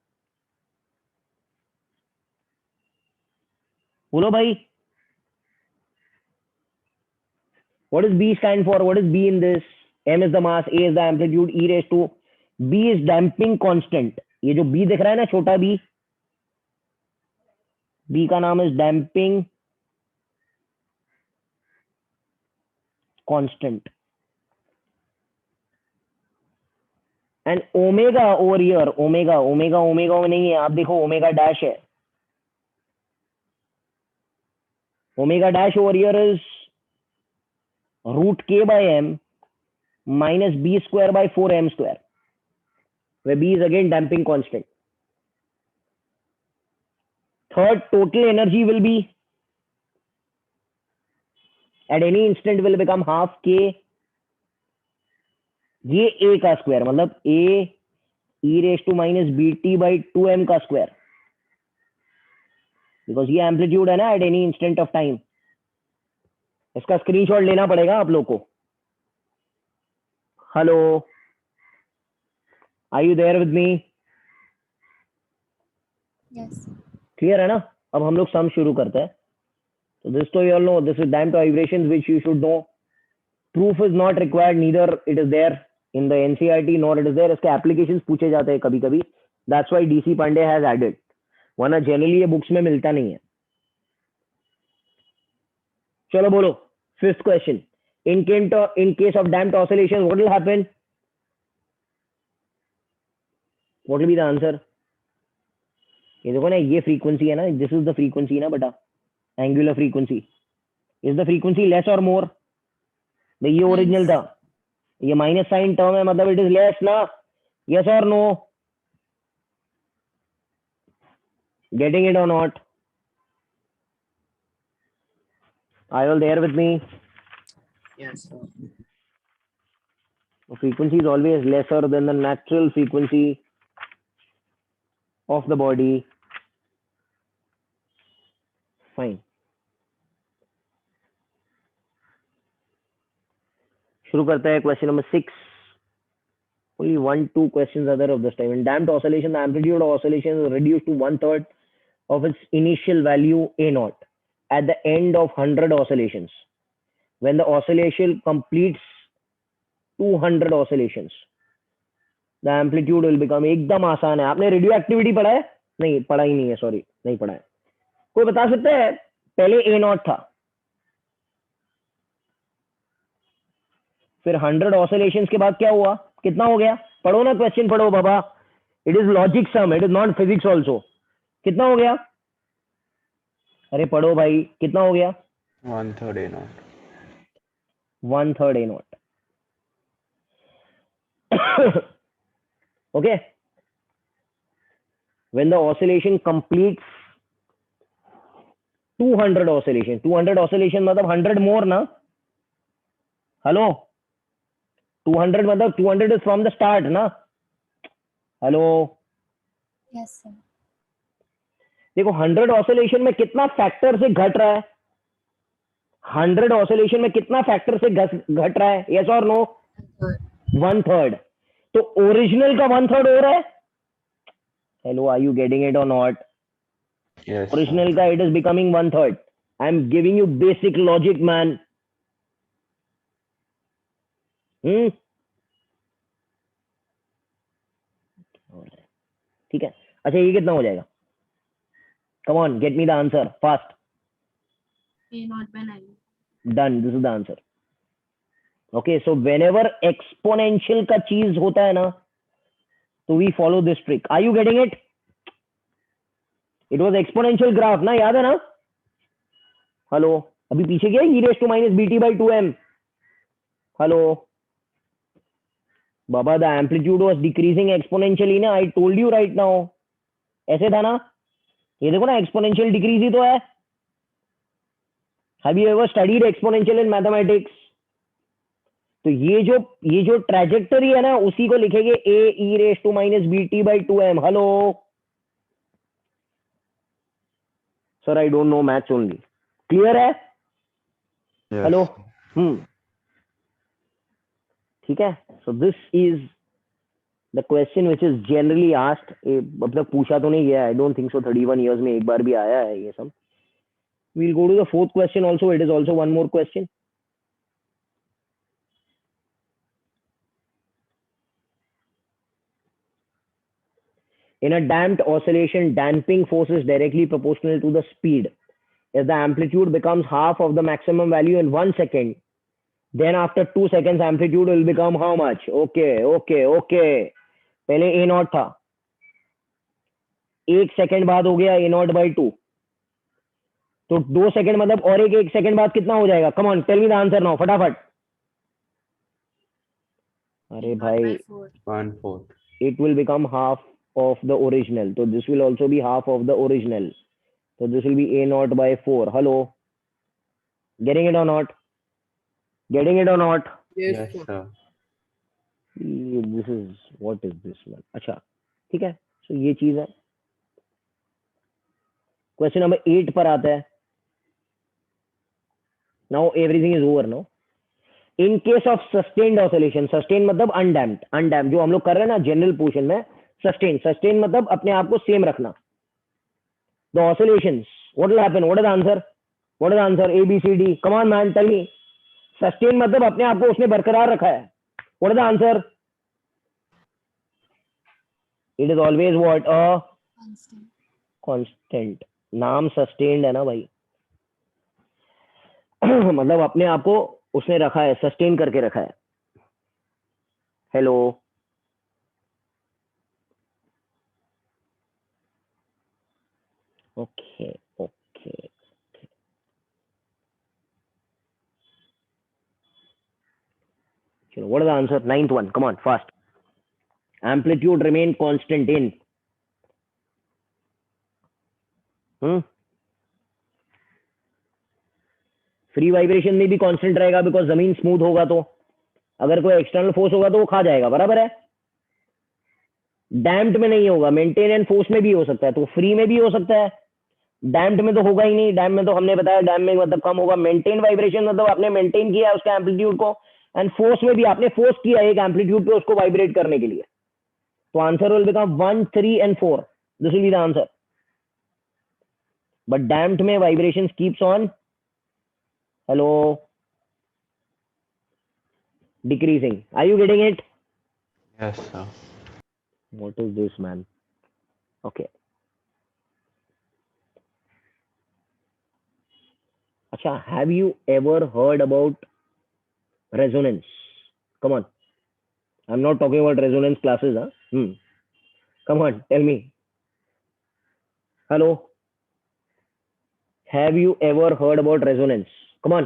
S1: बोलो भाई. What does B stand for? What is B in this? M is the mass, A is the amplitude, E raised to B is damping constant. ये जो B दिख रहा है ना, छोटा B, B का नाम is damping constant. And omega over here, omega में नहीं है, आप देखो omega dash है. Omega dash over here is root k by m minus b square by 4m square, where b is again damping constant. Third, total energy will be at any instant will become half k, ये a का square मतलब a e raised to minus bt by 2m का square, because ये amplitude है ना at any instant of time. इसका screenshot लेना पड़ेगा आप लोग को. Hello, are you there with me?
S5: Yes.
S1: Clear है ना? अब हम लोग सम शुरू करते हैं. तो दिस तो you all know, this is damped vibrations which you should know. Proof is not required, neither it is there in the NCERT nor it is there. इसके applications पूछे जाते हैं कभी कभी. That's why DC Pandey has added. वरना generally ये books में मिलता नहीं है. चलो बोलो, fifth question. In case of damped oscillations, what will happen? What will be the answer? ये देखो ना, ये फ्रीक्वेंसी है ना, दिस इज द फ्रीक्वेंसी ना बेटा, angular frequency. Is the frequency less और मोर? भाई ये ओरिजिनल था, ये माइनस साइन टर्म है, मतलब इट इज लेस ना. यस और नो? गेटिंग इट और not? Are you there with me?
S2: Yes, sir.
S1: Frequency is always lesser than the natural frequency of the body. Fine. शुरू करते हैं question number 6. Only 1-2 questions are there of this time. In damped oscillation, the amplitude of oscillation is reduced to 1/3 of its initial value A0 at the end of 100 oscillations. When the oscillation completes 200 oscillations, the amplitude will become. एकदम आसान है. आपने radio activity पढ़ा है? नहीं पढ़ा ही नहीं है, सॉरी नहीं पढ़ा है. कोई बता सकता है? पहले A0 था, फिर 100 ऑसिलेशंस के बाद क्या हुआ? कितना हो गया? पढ़ो ना, क्वेश्चन पढ़ो बाबा. It is logic some, it is not physics also. कितना हो गया? अरे पढ़ो भाई, कितना हो गया?
S3: 1/3 A0.
S1: 1/3 A0. Okay. When the oscillation completes 200 oscillation, 200 oscillation मतलब 100 more ना. हेलो, 200 मतलब 200 is from the start ना. Hello,
S5: Yes, sir.
S1: देखो 100 ऑसिलेशन में कितना फैक्टर से घट रहा है? 100 ऑसिलेशन में कितना फैक्टर से घट रहा है? यस और नो? 1/3. तो ओरिजिनल का 1/3 हो रहा है. Hello, are you getting it और नॉट?
S3: Yes.
S1: ओरिजिनल का it is becoming 1/3. I am giving you basic logic man. ठीक है. अच्छा, ये कितना हो जाएगा? Come on, get me the answer fast.
S4: A0 by 9.
S1: Done. This is the answer. Okay, so whenever exponential का चीज होता है ना, तो we follow this trick. Are you getting it? It was exponential graph ना, याद है ना? हेलो, अभी पीछे गया e raised to minus bt by 2m. Hello Baba, the amplitude was decreasing exponentially ना. I told you right now. ऐसे था ना? ये देखो ना, exponential decrease ही तो है. Have you ever studied exponential in mathematics? तो ये जो ट्रेजेक्टरी है ना, उसी को लिखेंगे a e raised to minus bt by 2m. Hello sir, I don't know maths only. Clear है?
S3: Yes.
S1: हेलो. ठीक है. So this is the question which is generally asked. अब तक पूछा तो नहीं गया. I don't think so 31 years में एक बार भी आया है ये सब. We'll go to the fourth question also. It is also one more question. In a damped oscillation, damping force is directly proportional to the speed. If the amplitude becomes half of the maximum value in 1 second, then after 2 seconds amplitude will become how much? Okay. पहले a not था, 1 second बाद हो गया a not by 2, तो 2 second मतलब और एक second बाद कितना हो जाएगा? Come on, tell me the answer now, फटाफट. अरे भाई,
S2: 1/4.
S1: it will become half of the original. So this will also be half of the original. So this will be a naught by 4. Hello, getting it or not? Getting it or not?
S2: Yes, sir.
S1: This is, what is this man? अच्छा, ठीक है. So ये चीज है. Question number 8 पर आता है. Now everything is over now. In case of sustained oscillation, sustained मतलब undamped जो हम लोग कर रहे हैं ना जनरल पोर्शन में, sustained मतलब अपने आप को सेम रखना. The oscillations, what will happen? What is the answer? What is the answer? A, B, C, D. Come on man, tell me. Sustained मतलब अपने आप को उसने बरकरार रखा है. What is the answer? It is always what? A
S5: Constant.
S1: constant. नाम sustained है ना भाई. मतलब अपने आप को उसने रखा है, सस्टेन करके रखा है. Hello, okay. चलो, what is the answer? 9th one, come on, fast. Amplitude remain constant in free vibration में भी कांस्टेंट रहेगा, बिकॉज जमीन स्मूथ होगा, तो अगर कोई एक्सटर्नल फोर्स होगा तो वो खा जाएगा. बराबर है. डैम्प्ड में नहीं होगा, मेंटेन एंड फोर्स में भी हो सकता है, तो फ्री में भी हो सकता है. डैम्प्ड में तो होगा ही नहीं. डैम्प में तो हमने बताया डैम्प में मतलब कम होगा. मेंटेन वाइब्रेशन मतलब आपने मेंटेन किया है उसका एम्पलीट्यूड को, एंड फोर्स में भी आपने फोर्स किया एक एम्पलीट्यूड पे उसको वाइब्रेट करने के लिए. तो answer will become 1, 3 and 4. This will be the answer. But damped में vibration keeps on, hello, decreasing. Are you getting it?
S2: Yes, sir.
S1: What is this man? Okay. Acha, have you ever heard about resonance? Come on. I'm not talking about resonance classes, huh? Come on, tell me. Hello. Have you ever heard about resonance? Come on.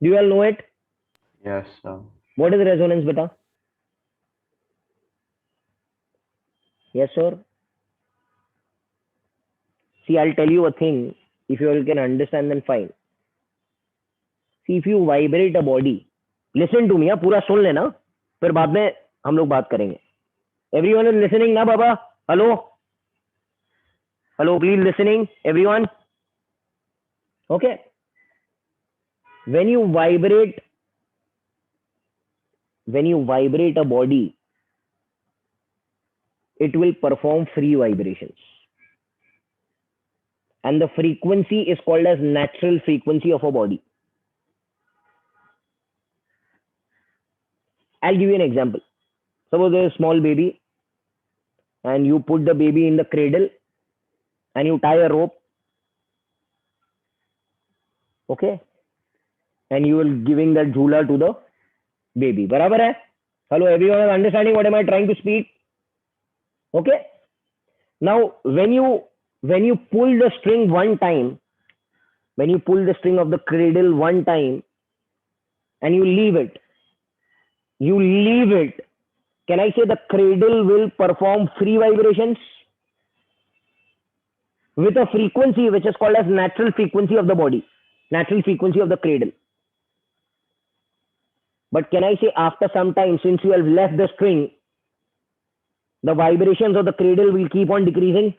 S1: Do you all know it?
S2: Yes, sir.
S1: What is resonance, beta? Yes, sir. See, I'll tell you a thing. If you all can understand, then fine. See, if you vibrate a body, listen to me, हाँ, पूरा सुन लेना, फिर बाद में हम लोग बात करेंगे. Everyone is listening ना बाबा? Hello? Hello, please listening, everyone? Okay. When you vibrate a body, it will perform free vibrations. And the frequency is called as natural frequency of a body. I'll give you an example. Suppose there's a small baby and you put the baby in the cradle and you tie a rope. Okay. And you will giving that jhula to the baby. Barabar hai? Hello, everyone is understanding what am I trying to speak? Okay. Now, when you pull the string one time, when you pull the string of the cradle one time and you leave it, can I say the cradle will perform free vibrations with a frequency which is called as natural frequency of the body, natural frequency of the cradle. But can I say after some time, since you have left the string, the vibrations of the cradle will keep on decreasing?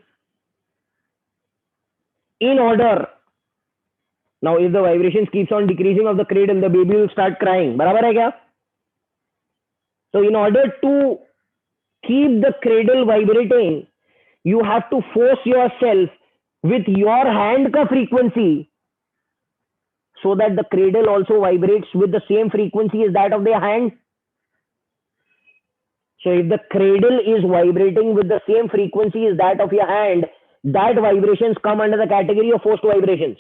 S1: In order, now if the vibrations keeps on decreasing of the cradle, the baby will start crying. बराबर है क्या? So in order to keep the cradle vibrating, you have to force yourself with your hand ka frequency so that the cradle also vibrates with the same frequency as that of the hand. So if the cradle is vibrating with the same frequency as that of your hand, that vibrations come under the category of forced vibrations.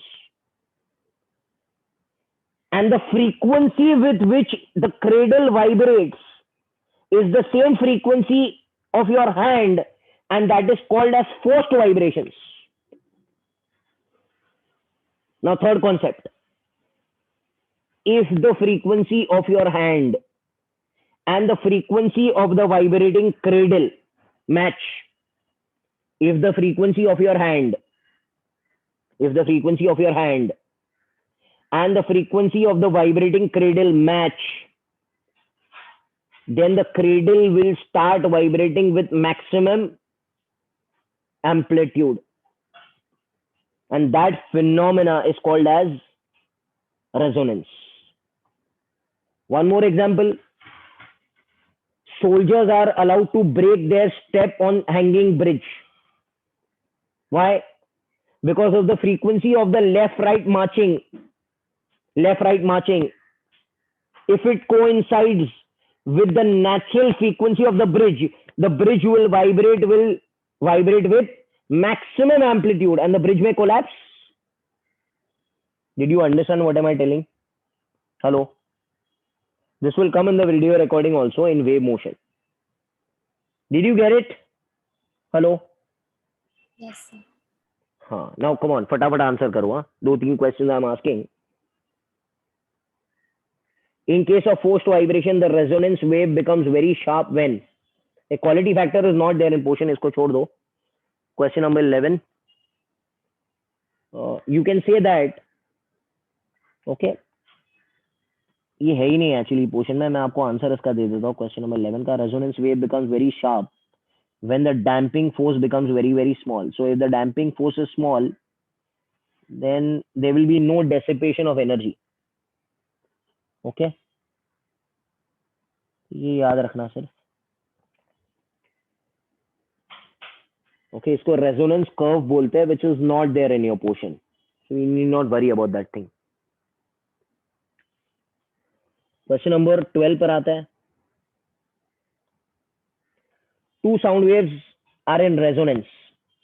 S1: And the frequency with which the cradle vibrates is the same frequency of your hand, and that is called as forced vibrations. Now, third concept. If the frequency of your hand and the frequency of the vibrating cradle match, if the frequency of your hand and the frequency of the vibrating cradle match, then the cradle will start vibrating with maximum amplitude. And that phenomena is called as resonance. One more example. Soldiers are allowed to break their step on hanging bridge. Why? Because of the frequency of the left-right marching. If it coincides with the natural frequency of the bridge will vibrate with maximum amplitude and the bridge may collapse. Did you understand what am I telling? Hello? This will come in the video recording also in wave motion. Did you get it? Hello?
S5: Yes, sir.
S1: Now come on, फटाफट answer करो. 2-3 questions I'm asking. In case of forced vibration, the resonance wave becomes very sharp when a quality factor is not there in portion. इसको छोड़ दो. Question number 11. You can say that, okay, ये है ही नहीं actually portion में, मैं आपको answer इसका दे देता हूँ. क्वेश्चन नंबर 11 का, resonance wave becomes very sharp when the damping force becomes very, very small. So if the damping force is small, then there will be no dissipation of energy. Okay, ये याद रखना सिर्फ. Okay, इसको resonance curve बोलते हैं, which is not there in your portion. So you need not worry about that thing. Question number 12 पर आता है. Two sound waves are in resonance.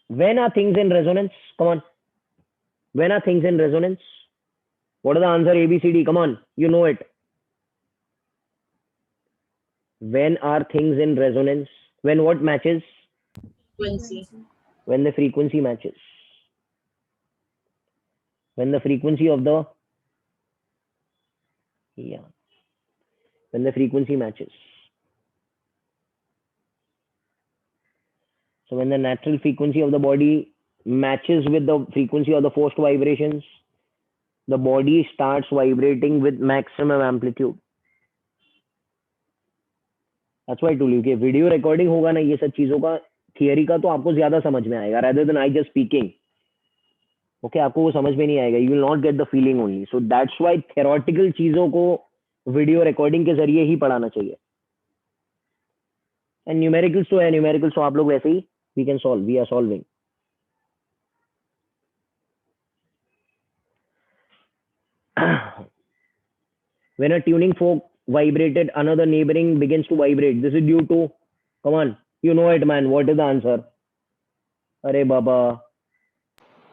S1: When are things in resonance? Come on. When are things in resonance? What are the answer? A, B, C, D. Come on. You know it. When are things in resonance? When what matches?
S4: Frequency.
S1: When the frequency matches. When the frequency of the, when the frequency matches. So when the natural frequency of the body matches with the frequency of the forced vibrations, the body starts vibrating with maximum amplitude. That's why I told you कि video recording होगा ना, ये सब चीजों का theory का तो आपको ज्यादा समझ में आएगा rather than I just speaking. Okay, आपको वो समझ में नहीं आएगा. You will not get the feeling only. So that's why theoretical चीजों को वीडियो रिकॉर्डिंग के जरिए ही पढ़ाना चाहिए. And numericals तो है, numericals तो आप लोग वैसे ही we can solve, we are solving. When a tuning fork vibrated, another neighboring begins to vibrate. This is due to, come on, you know it, man. What is the answer? Arey baba.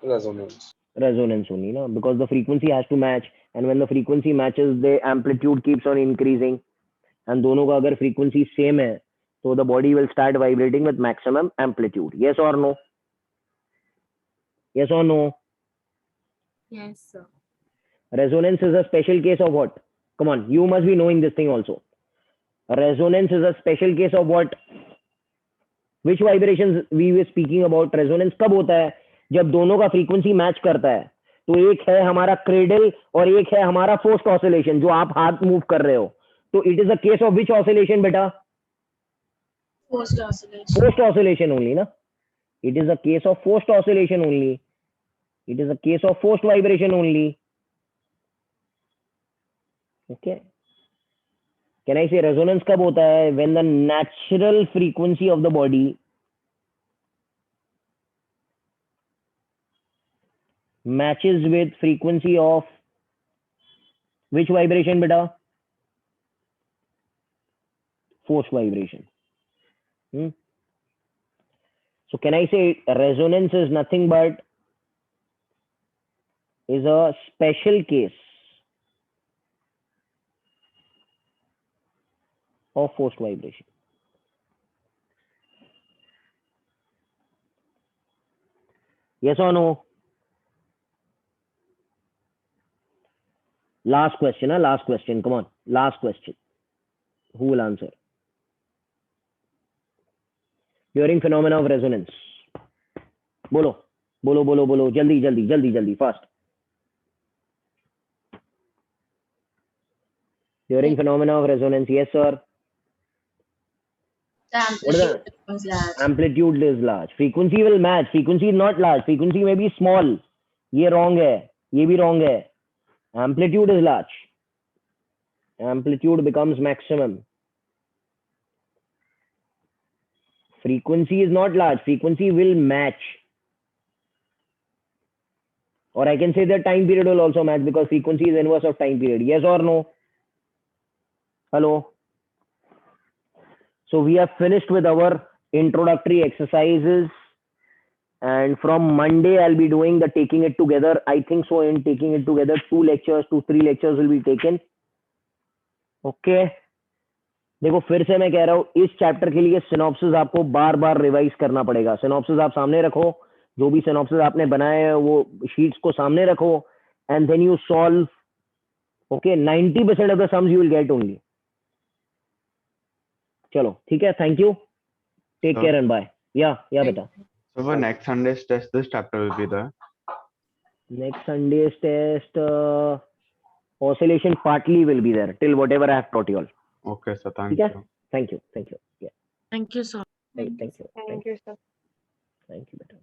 S3: Resonance.
S1: Resonance only, no? Because the frequency has to match, and when the frequency matches, the amplitude keeps on increasing. And दोनों का अगर frequency same है, so the body will start vibrating with maximum amplitude. Yes or no? Yes or no?
S4: Yes, sir.
S1: Resonance is a special case of what? Come on, you must be knowing this thing also. Resonance is a special case of what? Which vibrations we were speaking about? Resonance कब होता है? जब दोनों का frequency match करता है. तो एक है हमारा cradle और एक है हमारा forced oscillation, जो आप हाथ move कर रहे हो. तो it is a case of which oscillation, बेटा?
S4: Forced oscillation.
S1: Forced oscillation only, na? It is a case of forced oscillation only. It is a case of forced vibration only. Okay. Can I say resonance कब होता है? When the natural frequency of the body matches with frequency of which vibration beta? Force vibration. So can I say resonance is nothing but is a special case of forced vibration. Yes or no? Last question, huh? Last question. Come on. Last question. Who will answer? Hearing phenomena of resonance. Bolo. Bolo, bolo, bolo. Jaldi, jaldi, jaldi, jaldi. Fast. Hearing phenomena of resonance. Yes, sir.
S4: The
S1: What is
S4: amplitude
S1: that?
S4: becomes large.
S1: Amplitude is large. Frequency will match. Frequency is not large. Frequency may be small. ये wrong है. ये भी wrong है. Amplitude is large. Amplitude becomes maximum. Frequency is not large. Frequency will match. Or I can say that time period will also match because frequency is inverse of time period. Yes or no? Hello? So we have finished with our introductory exercises. And from Monday, I'll be doing the taking it together. I think so in taking it together, 2 to 3 lectures will be taken. Okay. देखो फिर से मैं कह रहा हूँ इस chapter के लिए सिनॉप्सिस आपको बार बार रिवाइज करना पड़ेगा. सिनॉप्सिस आप सामने रखो, जो भी सिनॉप्सिस आपने बनाए हैं वो शीट्स को सामने रखो and then you solve. Okay 90% of the sums you will get only. चलो ठीक है. Thank you. Take care and bye. Yeah बेटा.
S6: So for next Sunday's test, this chapter will be there.
S1: Next Sunday's test, oscillation partly will be there till whatever I have taught you all.
S6: Okay, so thank
S1: ठीक है.
S6: you.
S1: Thank you. Yeah.
S4: Thank you, sir.
S1: Thank you.
S5: Thank you, sir.
S1: Thank you, बेटा.